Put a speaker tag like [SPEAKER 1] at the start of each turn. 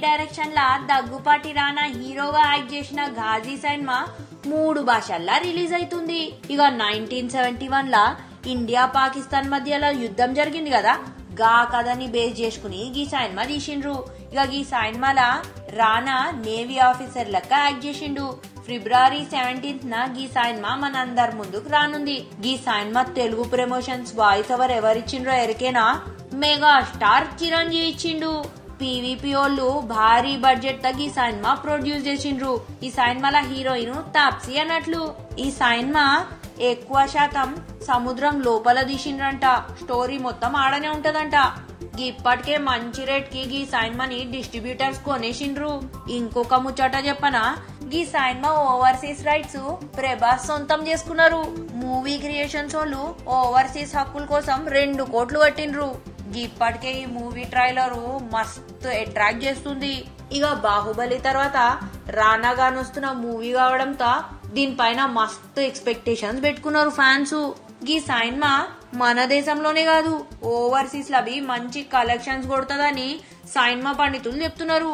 [SPEAKER 1] Direction లా దగ్గుపాటి రానా హీరోగా act చేసిన Ghazi cinema 3 భాషల్లో రిలీజ్ అవుతుంది. ఇక 1971 లా ఇండియా పాకిస్తాన్ మధ్యలో యుద్ధం జరిగింది కదా, గా కథని బేస్ చేసుకుని ఈ సినిమా తీసిండ్రు. ఇక ఈ సినిమాలా రానా నేవీ ఆఫీసర్ లెక్క యాక్ట్ చేసిండు. ఫిబ్రవరి 17న ఈ సినిమా మన అందరి ముందుకు రానుంది. ఈ cinema Telugu promotions voice over ఎవరిచ్చిండ్రో ఎరికేనా? మెగా స్టార్ చిరంజీవి ఇచ్చిండు. పీవీపీ వాళ్ళు భారీ బడ్జెట్ తో ఈ సినిమా ప్రొడ్యూస్ చేసిండ్రు. ఈ సినిమాల హీరోయిన్ తాప్సీ అన్నట్లు. ఈ సినిమా ఎక్కువ శాతం సముద్రం లోపల తీసిండ్రంట. స్టోరీ మొత్తం ఆడనే ఉంటదంట. ఇప్పటికే మంచి రేట్ కి ఈ సినిమాని డిస్ట్రిబ్యూటర్స్ కొనేసిండ్రు. ఇంకొక ముచ్చట చెప్పనా, ఈ సినిమా ఓవర్సీస్ రైట్స్ ప్రభాస్ సొంతం చేసుకున్నారు. మూవీ క్రియేషన్స్ వాళ్ళు ఓవర్సీస్ హక్కుల కోసం 2 కోట్లు కట్టిండ్రు. ఇప్పటికే ఈ మూవీ ట్రైలర్ మస్తు అట్రాక్ట్ చేస్తుంది. ఇక బాహుబలి తర్వాత రానా గాని వస్తున్న మూవీ కావడంతో దీనిపైన మస్తు ఎక్స్పెక్టేషన్స్ పెట్టుకున్నారు ఫ్యాన్స్. ఈ సినిమా మన దేశంలోనే కాదు ఓవర్సీస్ లవి మంచి కలెక్షన్స్ కొడుతుందని సినిమా పండితులు చెప్తున్నారు.